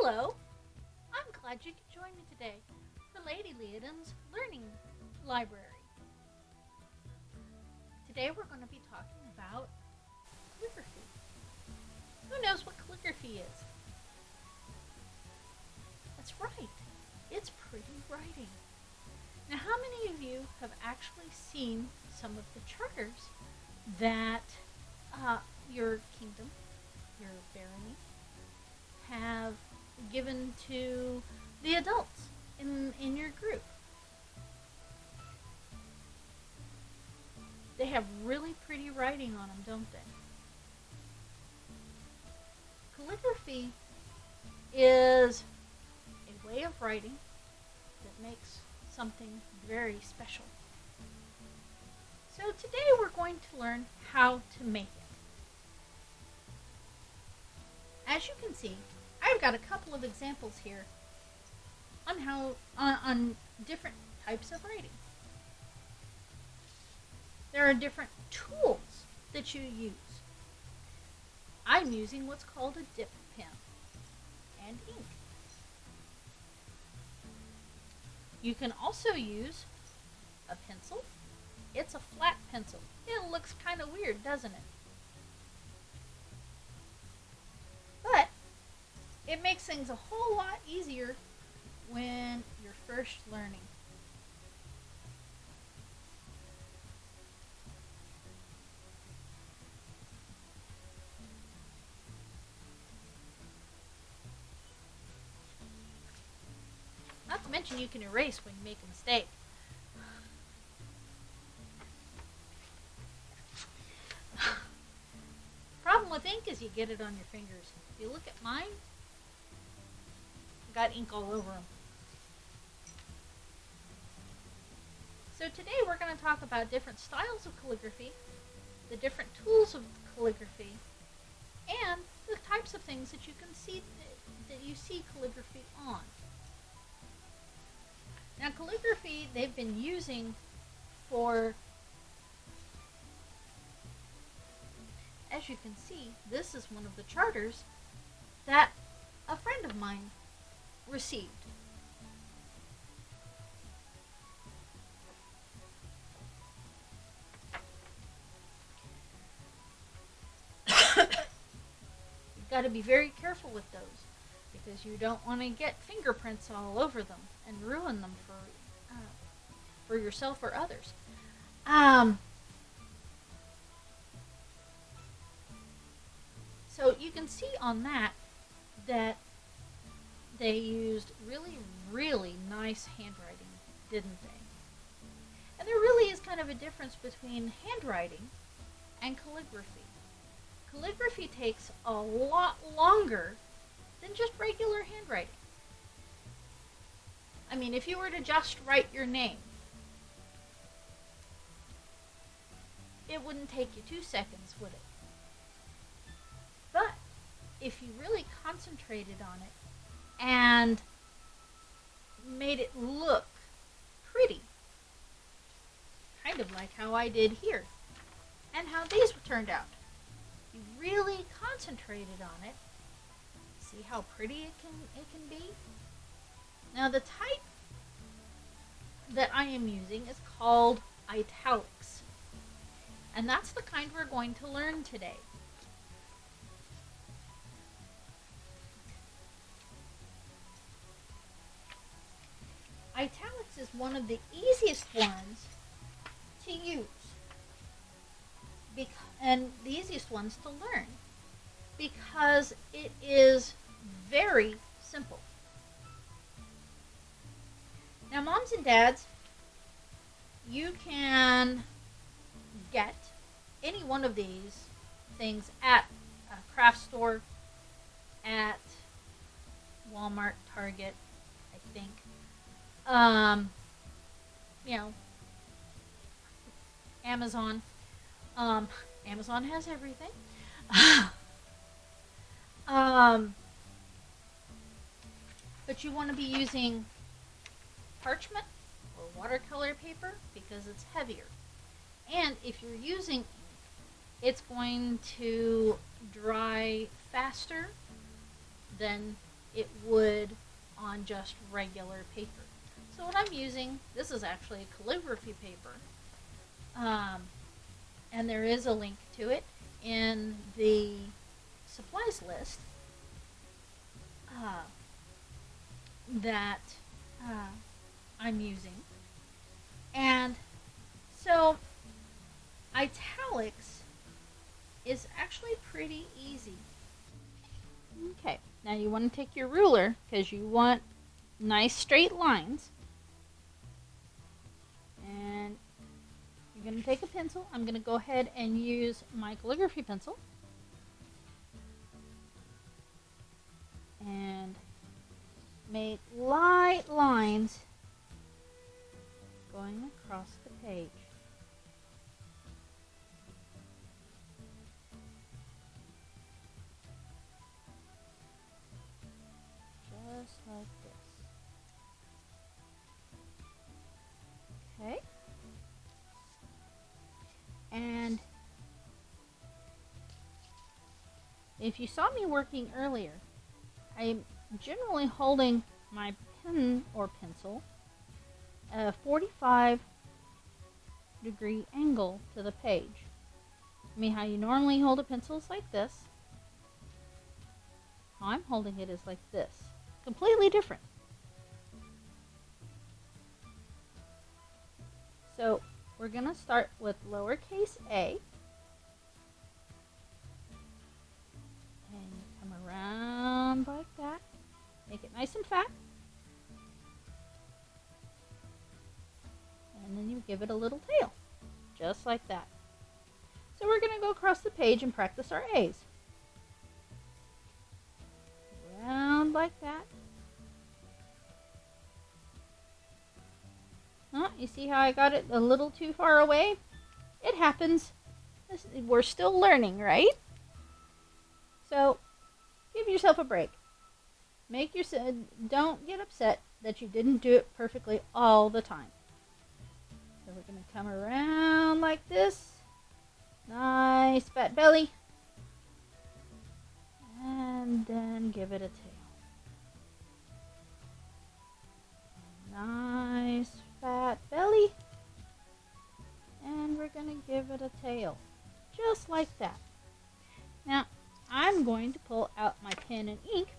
Hello! I'm glad you could join me today for Lady Liadan's Learning Library. Today we're going to be talking about calligraphy. Who knows what calligraphy is? That's right, it's pretty writing. Now, how many of you have actually seen some of the charters that your kingdom, your barony, have given to the adults in your group? They have really pretty writing on them, don't they? Calligraphy is a way of writing that makes something very special. So today we're going to learn how to make it. As you can see, I've got a couple of examples here on on different types of writing. There are different tools that you use. I'm using what's called a dip pen and ink. You can also use a pencil. It's a flat pencil. It looks kind of weird, doesn't it? But it makes things a whole lot easier when you're first learning. Not to mention you can erase when you make a mistake. Problem with ink is you get it on your fingers. If you look at mine, I've got ink all over them. So today we're going to talk about different styles of calligraphy, the different tools of calligraphy, and the types of things that you can see that you see calligraphy on. Now, calligraphy they've been using for, as you can see, this is one of the charters that a friend of mine received. You've got to be very careful with those because you don't want to get fingerprints all over them and ruin them for yourself or others. So you can see on that they used really, really nice handwriting, didn't they? And there really is kind of a difference between handwriting and calligraphy. Calligraphy takes a lot longer than just regular handwriting. I mean, if you were to just write your name, it wouldn't take you 2 seconds, would it? But if you really concentrated on it and made it look pretty, kind of like how I did here, and how these turned out, you really concentrated on it. See how pretty it can be? Now the type that I am using is called Italics. And that's the kind we're going to learn today. Italics is one of the easiest ones to use. And the easiest ones to learn. Because it is very simple. Now, moms and dads, you can get any one of these things at a craft store, at Walmart, Target, I think. Amazon. Amazon has everything. But you want to be using parchment or watercolor paper because it's heavier. And if you're using ink, it's going to dry faster than it would on just regular paper. So what I'm using, this is actually a calligraphy paper, and there is a link to it in the supplies list that I'm using. And so Italics is actually pretty easy. Okay, now you want to take your ruler because you want nice straight lines. And you're going to take a pencil. I'm going to go ahead and use my calligraphy pencil. And make light lines going across the page. Just like this. Okay. And if you saw me working earlier, I'm generally holding my pen or pencil at a 45-degree angle to the page. I mean, how you normally hold a pencil is like this. How I'm holding it is like this. Completely different. So we're going to start with lowercase a. And come around like that. Make it nice and fat. And then you give it a little tail. Just like that. So we're going to go across the page and practice our A's. Around like that. Oh, you see how I got it a little too far away? It happens. We're still learning, right? So, give yourself a break. Don't get upset that you didn't do it perfectly all the time. So we're going to come around like this. Nice fat belly. And then give it a tail. Nice fat belly. And we're going to give it a tail. Just like that. Now, I'm going to pull out my pen and ink.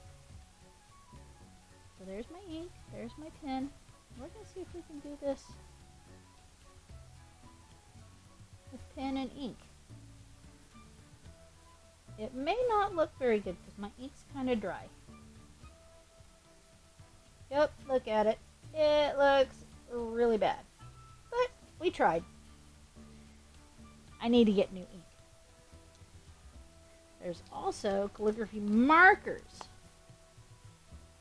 So there's my ink. There's my pen. We're going to see if we can do this with pen and ink. It may not look very good because my ink's kind of dry. Yep, look at it. It looks really bad. But we tried. I need to get new ink. There's also calligraphy markers.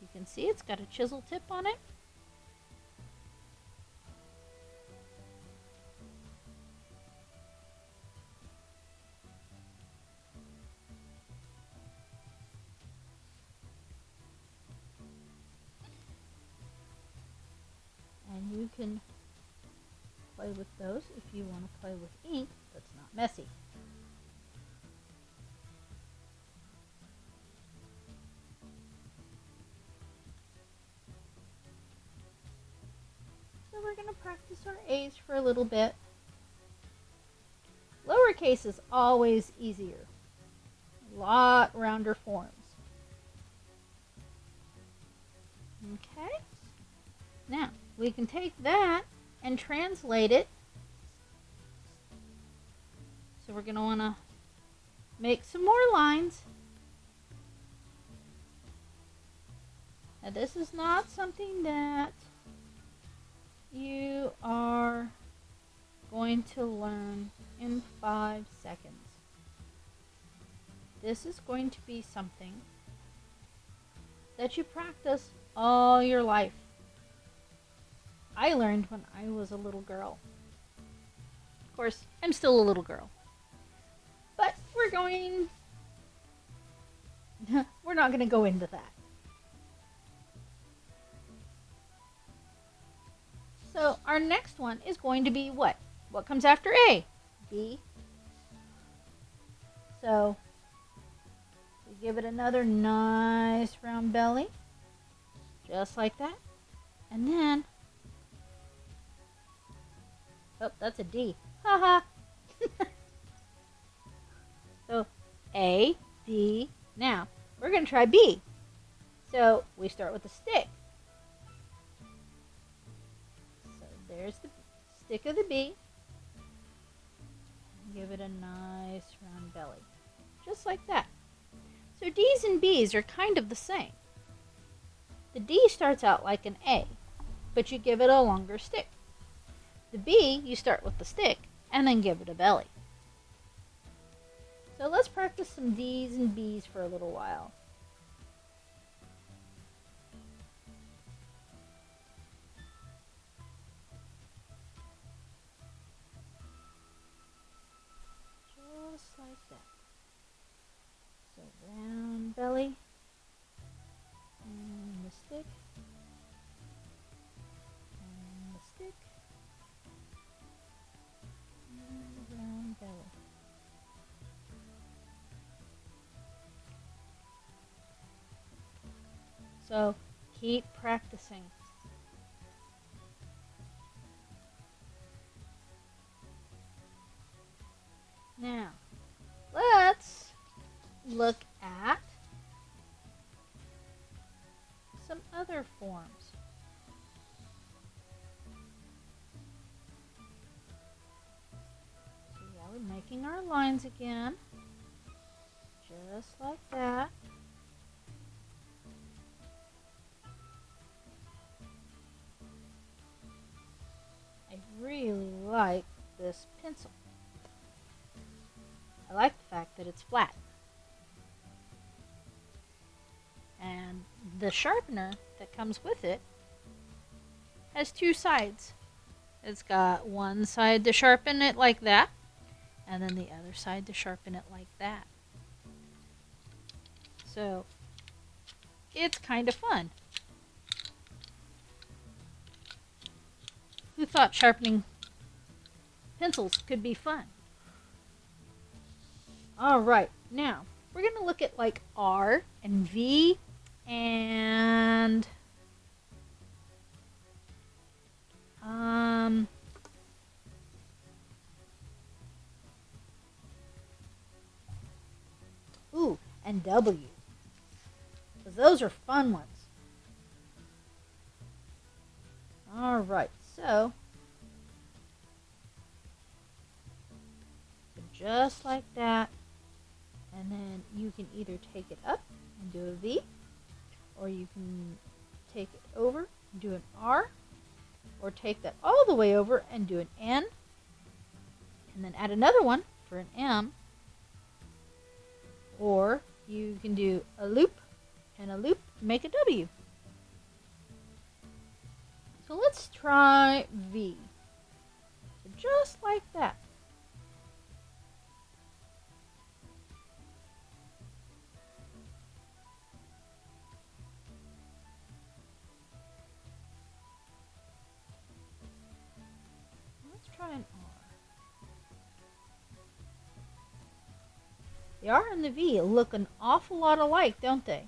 You can see it's got a chisel tip on it. And you can play with those if you want to play with ink that's not messy. So we're going to practice our A's for a little bit. Lowercase is always easier. A lot rounder forms. Okay. Now, we can take that and translate it. So we're going to want to make some more lines. Now this is not something that you are going to learn in 5 seconds. This is going to be something that you practice all your life. I learned when I was a little girl. Of course, I'm still a little girl. But we're not going to go into that. So our next one is going to be what? What comes after A? B. So we give it another nice round belly. Just like that. And then, oh, that's a D. Haha. So A, D. Now, we're going to try B. So we start with the stick. So there's the stick of the B. Give it a nice round belly. Just like that. So D's and B's are kind of the same. The D starts out like an A, but you give it a longer stick. The B, you start with the stick and then give it a belly. So let's practice some D's and B's for a little while. Just like that. So round belly and the stick and the stick and the round belly. So keep practicing. Now, let's look at some other forms. So yeah, we're making our lines again, just like that. I really like this pencil. I like the fact that it's flat. And the sharpener that comes with it has two sides. It's got one side to sharpen it like that, and then the other side to sharpen it like that. So it's kind of fun. Who thought sharpening pencils could be fun? Alright, now we're going to look at like R and V and and W, because those are fun ones. Alright, so just like that, and then you can either take it up and do a V, or you can take it over and do an R, or take that all the way over and do an N, and then add another one for an M, or you can do a loop and a loop and make a W. So let's try V. So just like that. Let's try an R. The R and the V look an awful lot alike, don't they?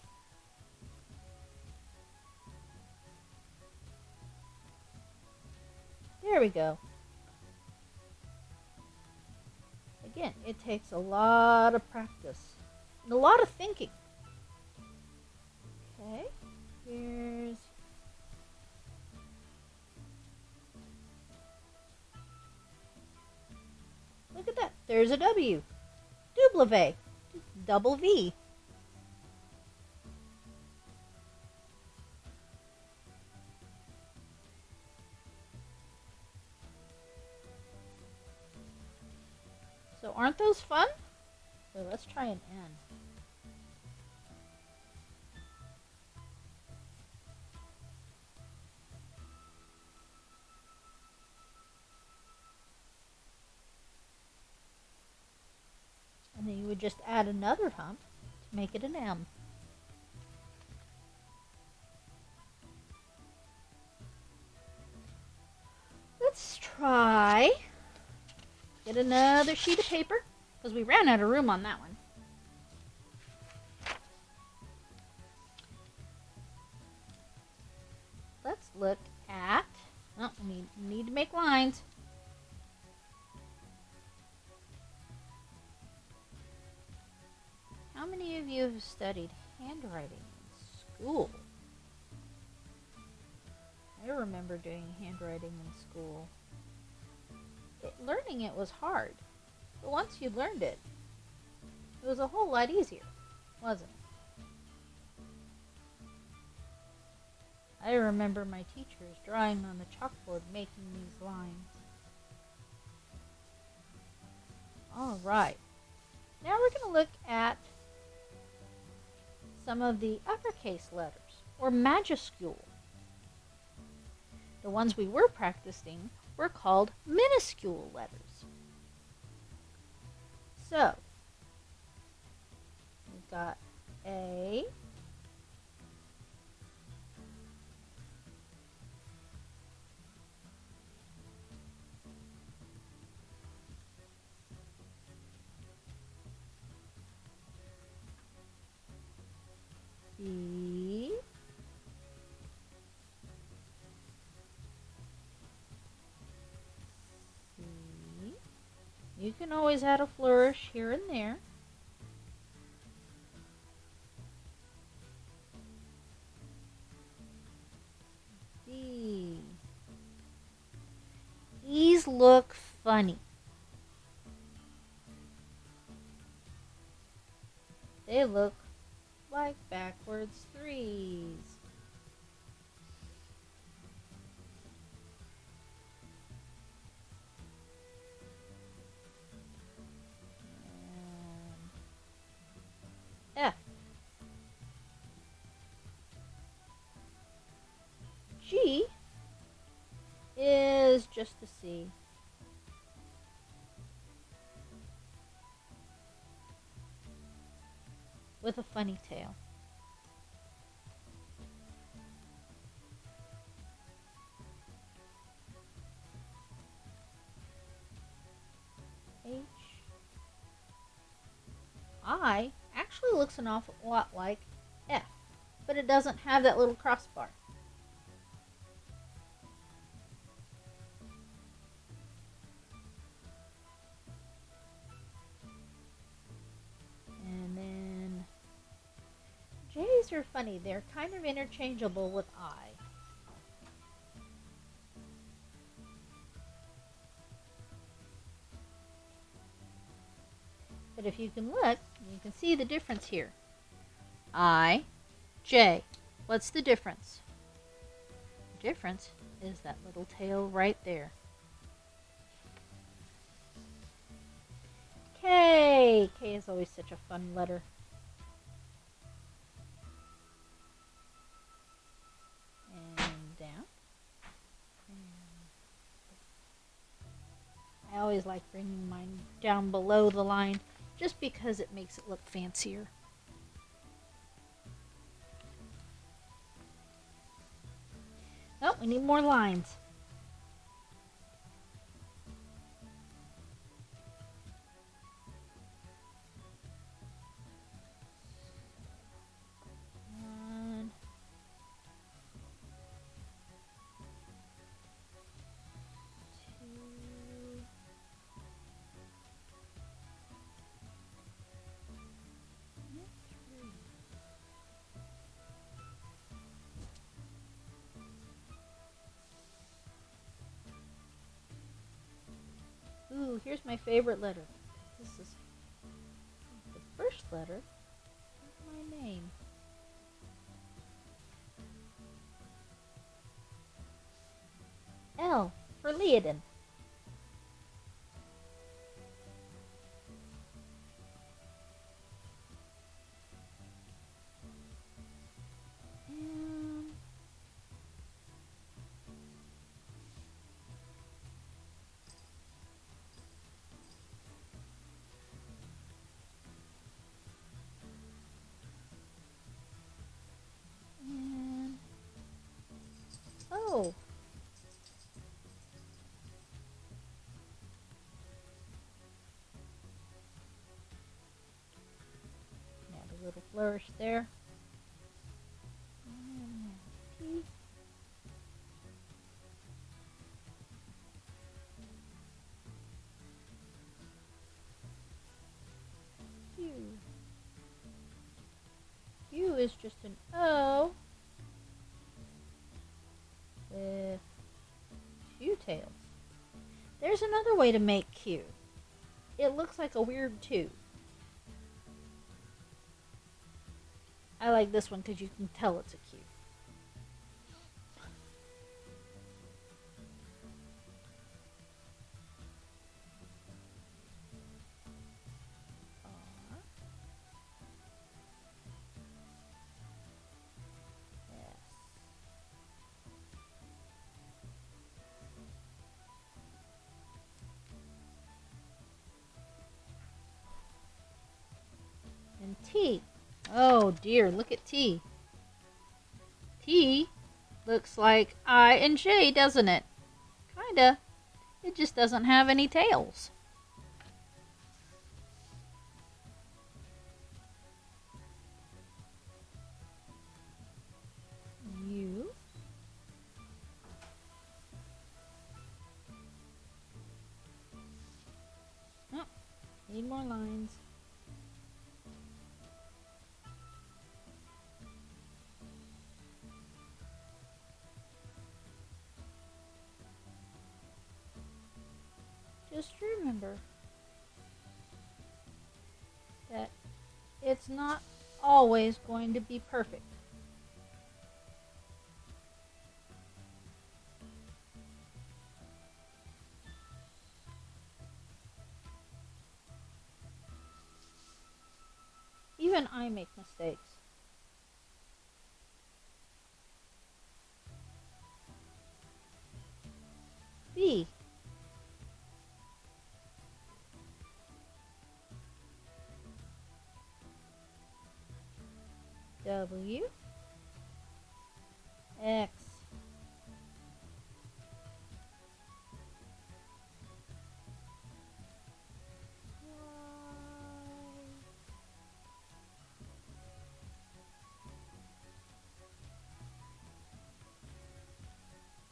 There we go. Again, it takes a lot of practice and a lot of thinking. Okay, here's... Look at that. There's a W. W. Double V. So aren't those fun? So let's try an N. And then you would just add another hump to make it an M. Let's try, get another sheet of paper, because we ran out of room on that one. look at, oh, we need to make lines. How many of you have studied handwriting in school? I remember doing handwriting in school. Learning it was hard, but once you learned it, it was a whole lot easier, wasn't it? I remember my teachers drawing on the chalkboard making these lines. Alright, now we're going to look at some of the uppercase letters, or majuscule. The ones we were practicing were called minuscule letters. So, we've got A, B, C. You can always add a flourish here and there. D. These look funny. They look like backwards threes. And F. G is just a C. With a funny tail. H. I actually looks an awful lot like F, but it doesn't have that little crossbar. And then J's are funny. They're kind of interchangeable with I. But if you can look, you can see the difference here. I, J. What's the difference? The difference is that little tail right there. K. K is always such a fun letter. And down. I always like bringing mine down below the line just because it makes it look fancier. Oh, we need more lines. One. Two. Ooh, here's my favorite letter. This is the first letter of my name. L for Liadan. Oh. Add a little flourish there. P. is just an O with two tails. There's another way to make Q. It looks like a weird tube. I like this one because you can tell it's a Q. And T. Oh dear, look at T. T looks like I and J, doesn't it? Kinda. It just doesn't have any tails. U. Oh, need more lines. Just remember that it's not always going to be perfect. Even I make mistakes. B. W. X.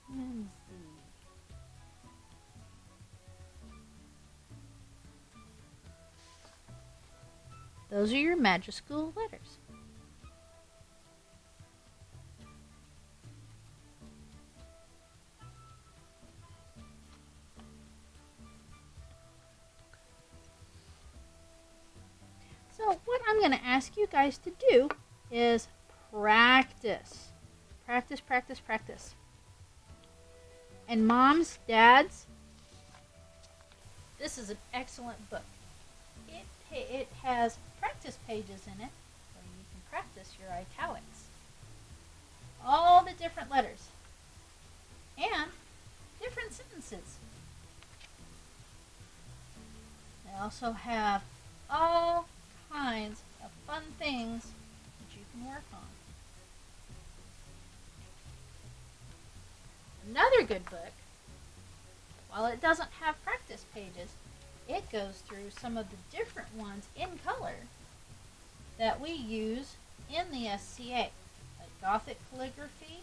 And Z. Those are your Minuscule letters. So what I'm going to ask you guys to do is practice. Practice, practice, practice. And moms, dads, this is an excellent book. It has practice pages in it where you can practice your italics. All the different letters and different sentences. They also have all kinds of fun things that you can work on. Another good book, while it doesn't have practice pages, it goes through some of the different ones in color that we use in the SCA, like Gothic calligraphy.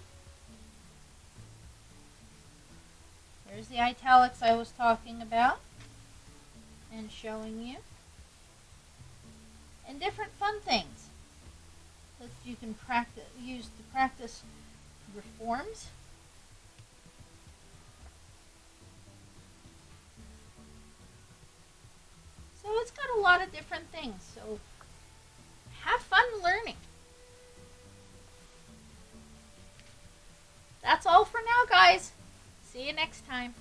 There's the italics I was talking about and showing you. And different fun things that you can use to practice reforms. So it's got a lot of different things. So have fun learning. That's all for now, guys. See you next time.